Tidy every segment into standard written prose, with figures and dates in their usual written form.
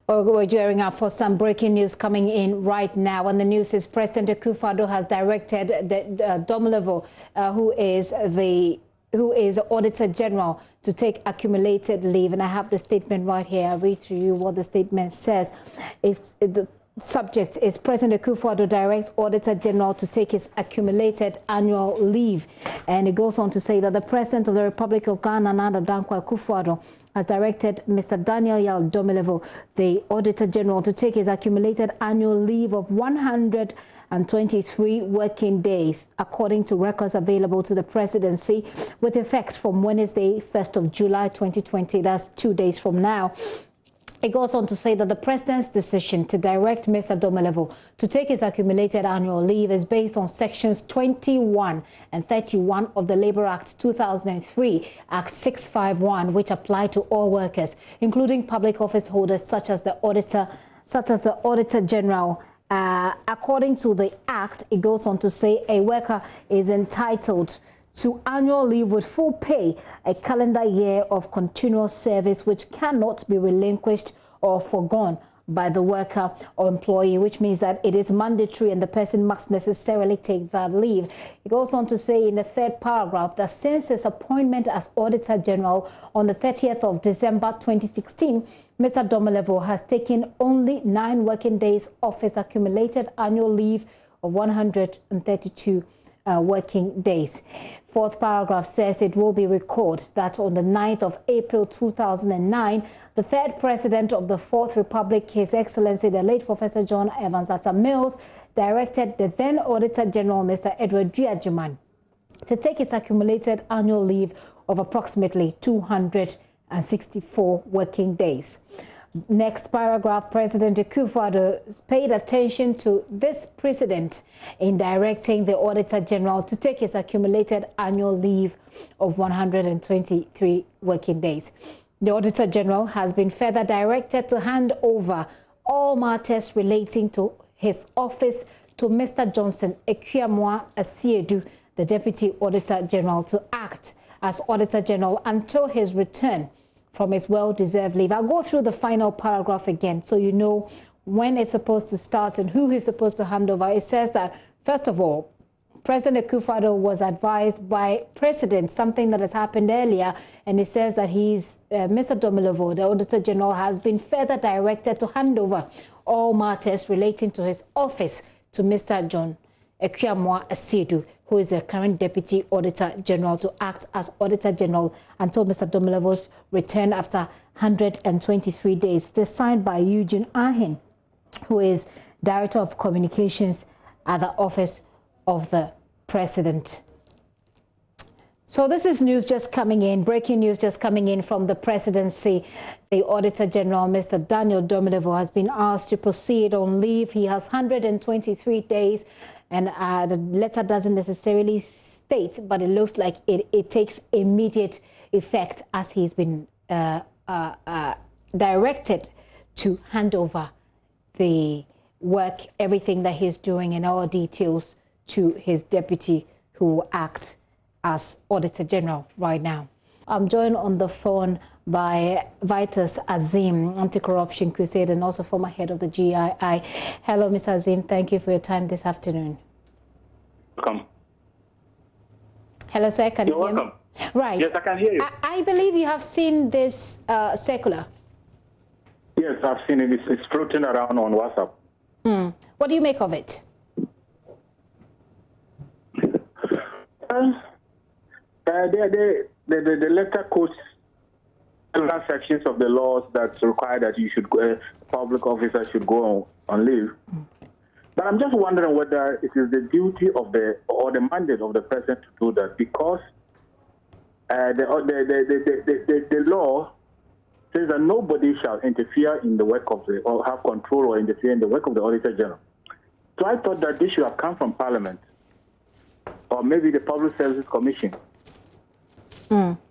We're gearing up for some breaking news coming in right now. And the news is President Akufo-Addo has directed Domelevo, who is the Auditor General, to take accumulated leave. And I have the statement right here. I'll read to you what the statement says. The subject is President Akufo-Addo directs Auditor General to take his accumulated annual leave. And it goes on to say that the President of the Republic of Ghana, Nana Dankwa Akufo-Addo, has directed Mr. Daniel Domelevo, the Auditor General, to take his accumulated annual leave of 123 working days, according to records available to the presidency, with effect from Wednesday, 1st of July 2020. That's 2 days from now. It goes on to say that the president's decision to direct Mr. Domelevo to take his accumulated annual leave is based on sections 21 and 31 of the Labour Act 2003, Act 651, which apply to all workers, including public office holders such as the Auditor General. According to the Act, it goes on to say a worker is entitled to annual leave with full pay, a calendar year of continuous service which cannot be relinquished or forgone by the worker or employee, which means that it is mandatory and the person must necessarily take that leave. It goes on to say in the third paragraph that since his appointment as Auditor General on the 30th of December 2016, Mr. Domelevo has taken only 9 working days off his accumulated annual leave of 132 working days. Fourth paragraph says it will be recorded that on the 9th of April 2009, the third president of the Fourth Republic, His Excellency the late Professor John Evans Atta Mills, directed the then Auditor General, Mr. Edward Duajiman, to take his accumulated annual leave of approximately 264 working days. Next paragraph, President Akufo-Addo paid attention to this precedent in directing the Auditor General to take his accumulated annual leave of 123 working days. The Auditor General has been further directed to hand over all matters relating to his office to Mr. Johnson Ekwuamwa Asiedu, the Deputy Auditor General, to act as Auditor General until his return from his well-deserved leave. I'll go through the final paragraph again so you know when it's supposed to start and who he's supposed to hand over. It says that, first of all, President Akufo-Addo was advised by President, something that has happened earlier, and it says that Mr. Domelevo, the Auditor General, has been further directed to hand over all matters relating to his office to Mr. John Ekwuamwa Asiedu, who is the current Deputy Auditor General, to act as Auditor General until Mr. Domelevo's return after 123 days. This is signed by Eugene Ahin, who is Director of Communications at the Office of the President. So this is news just coming in, breaking news just coming in from the presidency. The Auditor General, Mr. Daniel Domelevo, has been asked to proceed on leave. He has 123 days. And the letter doesn't necessarily state, but it looks like it takes immediate effect as he's been directed to hand over the work, everything that he's doing in all details to his deputy, who will act as Auditor General right now. I'm joined on the phone by Vitus Azim, anti-corruption crusade, and also former head of the GII. Hello, Mr. Azim. Thank you for your time this afternoon. Welcome. Hello, sir. Can you hear me? Right. Yes, I can hear you. I believe you have seen this circular. Yes, I've seen it. It's floating around on WhatsApp. What do you make of it? The letter quotes several sections of the laws that require that you should public officers should go on leave. But I'm just wondering whether it is the duty of the mandate of the president to do that, because the law says that nobody shall interfere in the work of or have control or interfere in the work of the Auditor General. So I thought that this should have come from Parliament, or maybe the Public Services Commission.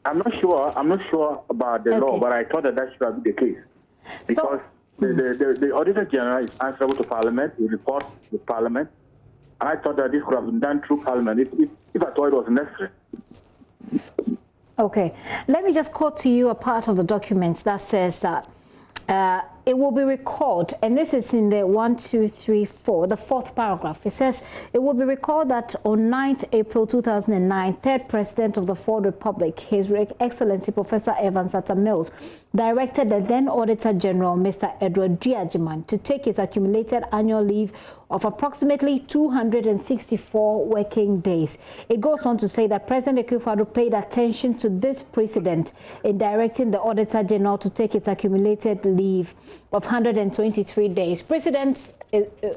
I'm not sure about the law, but I thought that should have been the case, because the Auditor General is answerable to Parliament. He reports to Parliament, and I thought that this could have been done through Parliament if I thought it was necessary. Okay, let me just quote to you a part of the documents that says that it will be recalled, and this is in the 1, 2, 3, 4, the fourth paragraph. It says, it will be recalled that on 9th April 2009, third President of the Fourth Republic, His Excellency Professor Evans Atta Mills, directed the then Auditor General, Mr. Edward Diajiman, to take his accumulated annual leave of approximately 264 working days. It goes on to say that President Akufo-Addo paid attention to this precedent in directing the Auditor General to take its accumulated leave of 123 days. Precedent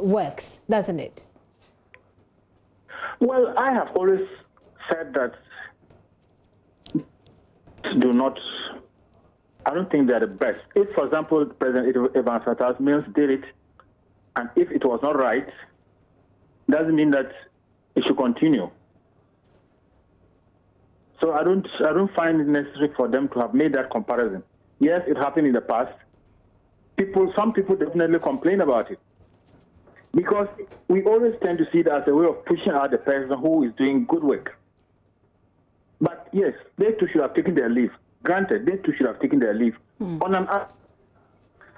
works, doesn't it? Well, I have always said that I don't think they're the best. If, for example, President Evans Atta Mills did it, and if it was not right, doesn't mean that it should continue. So I don't find it necessary for them to have made that comparison. Yes, it happened in the past. Some people definitely complain about it, because we always tend to see it as a way of pushing out the person who is doing good work. But yes, they too should have taken their leave. Granted, they too should have taken their leave on an hour,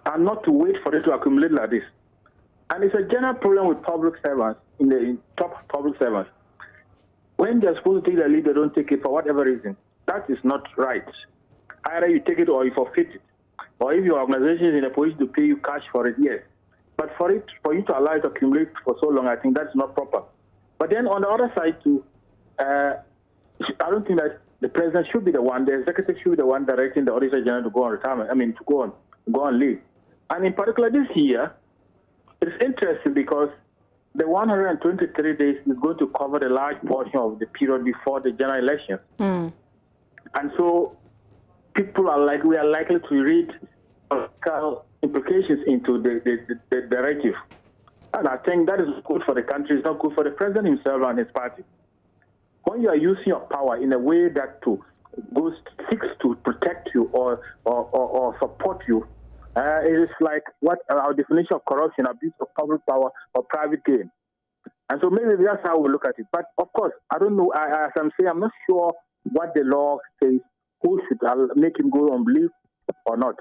and not to wait for it to accumulate like this. And it's a general problem with public servants, in top public servants. When they're supposed to take their leave, they don't take it for whatever reason. That is not right. Either you take it or you forfeit it. Or if your organization is in a position to pay you cash for it, yes. But for you to allow it to accumulate for so long, I think that's not proper. But then on the other side too, I don't think that the president should be the one, the executive should be the one directing the Auditor General to go on retirement. I mean, to go on leave. And in particular this year, it's interesting because the 123 days is going to cover the large portion of the period before the general election. And so we are likely to read political implications into the directive. And I think that is good for the country. It's not good for the president himself and his party. When you are using your power in a way that seeks to protect you or support you, it is like what our definition of corruption, abuse of public power or private gain. And so maybe that's how we look at it. But of course, I don't know. As I'm saying, I'm not sure what the law says, who should make him go on leave or not.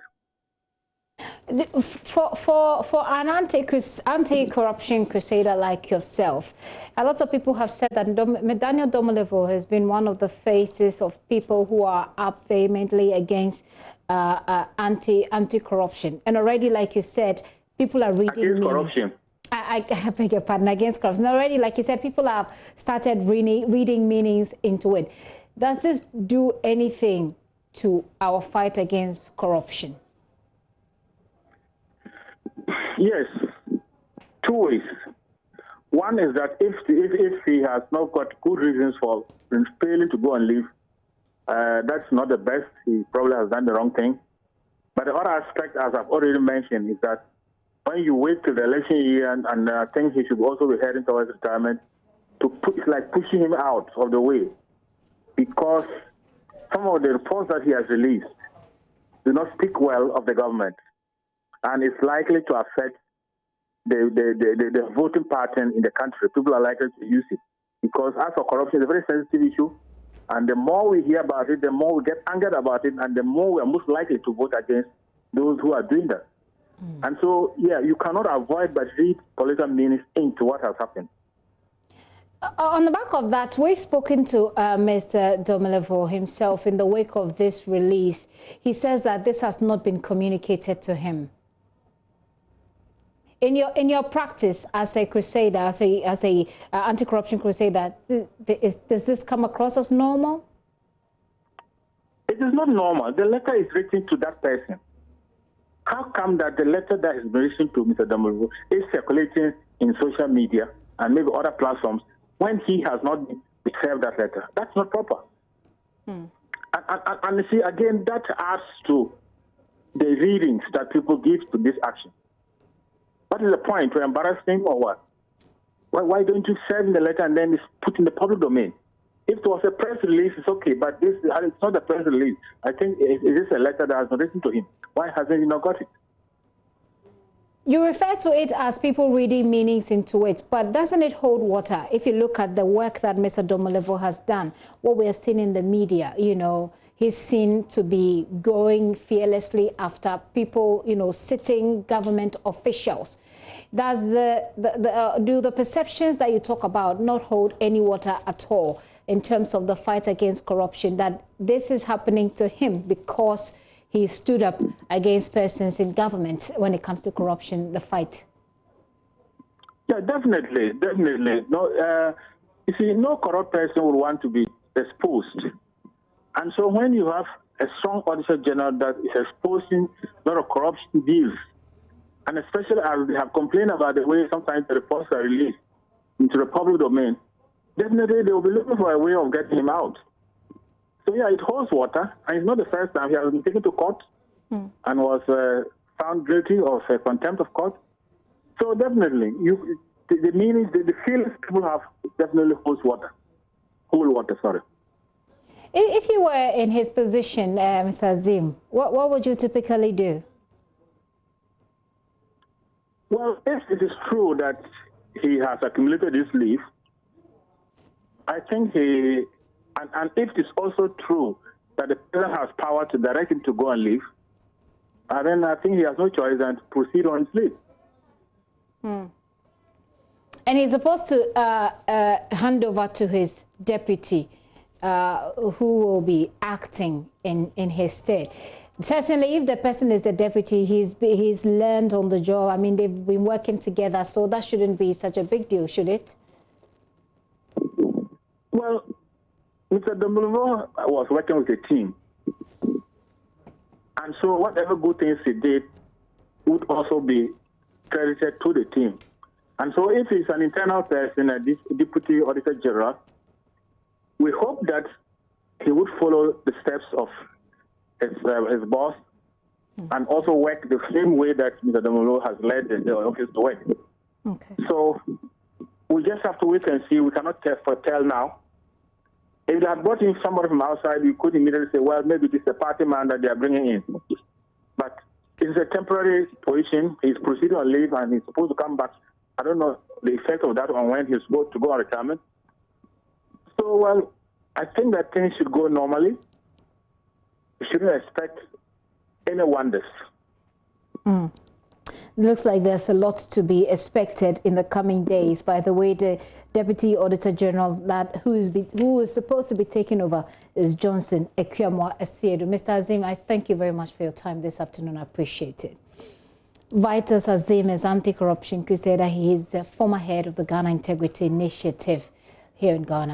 For an anti-corruption crusader like yourself, a lot of people have said that Daniel Domelevo has been one of the faces of people who are up vehemently against anti-corruption. And already, like you said, people are reading against corruption. I beg your pardon, against corruption. Already, like you said, people have started reading meanings into it. Does this do anything to our fight against corruption? Yes, two ways. One is that if he has not got good reasons for failing to go on leave, that's not the best. He probably has done the wrong thing. But the other aspect, as I've already mentioned, is that when you wait till the election year, and I think he should also be heading towards retirement, it's like pushing him out of the way, because some of the reports that he has released do not speak well of the government, and it's likely to affect the voting pattern in the country. People are likely to use it, because as for corruption, it's a very sensitive issue, and the more we hear about it, the more we get angered about it, and the more we are most likely to vote against those who are doing that. And so, yeah, you cannot avoid but read political meanings into what has happened. On the back of that, we've spoken to Mr. Domelevo himself in the wake of this release. He says that this has not been communicated to him. In your practice as a crusader, as a anti-corruption crusader, does this come across as normal? It is not normal. The letter is written to that person. How come that the letter that is written to Mr. Domelevo is circulating in social media and maybe other platforms when he has not served that letter? That's not proper. And you see, again, that adds to the readings that people give to this action. What is the point? To embarrass him or what? Why don't you serve in the letter and then it's put in the public domain? If it was a press release, it's okay, but it's not a press release. I think it is a letter that has been written to him. Why hasn't he not got it? You refer to it as people reading meanings into it, but doesn't it hold water? If you look at the work that Mr. Domelevo has done, what we have seen in the media, you know, he's seen to be going fearlessly after people, sitting government officials. Does do the perceptions that you talk about not hold any water at all in terms of the fight against corruption, that this is happening to him because he stood up against persons in government when it comes to corruption, the fight? Yeah, definitely. No, you see, no corrupt person would want to be exposed. And so when you have a strong Auditor General that is exposing a lot of corruption deals, and especially as they have complained about the way sometimes the reports are released into the public domain, definitely they will be looking for a way of getting him out. So yeah, it holds water, and it's not the first time he has been taken to court and was found guilty of contempt of court. So definitely, the meaning, the feelings people have definitely holds water. Hold water, sorry. If you were in his position, Mr. Azim, what would you typically do? Well, if it is true that he has accumulated this leave, I think and if it is also true that the president has power to direct him to go and leave, then I think he has no choice than to proceed on his leave. And he's supposed to hand over to his deputy, who will be acting in his stead. Certainly, if the person is the deputy, he's learned on the job. I mean, they've been working together, so that shouldn't be such a big deal, should it? Well, Mr. Domelevo was working with a team. And so whatever good things he did would also be credited to the team. And so if he's an internal person, a deputy auditor general, we hope that he would follow the steps of his boss and also work the same way that Mr. Domelevo has led the office to work. Okay. So we just have to wait and see. We cannot tell now. If they had brought in somebody from outside, we could immediately say, well, maybe it's a party man that they are bringing in. But it's a temporary position. He's proceeding on leave and he's supposed to come back. I don't know the effect of that on when he's supposed to go on retirement. So, well, I think that things should go normally. We shouldn't expect any wonders. It looks like there's a lot to be expected in the coming days. By the way, the Deputy Auditor General who is supposed to be taking over is Johnson Ekwamwa Asiedu. Mr. Azim, I thank you very much for your time this afternoon. I appreciate it. Vitus Azim is anti-corruption crusader. He is the former head of the Ghana Integrity Initiative here in Ghana.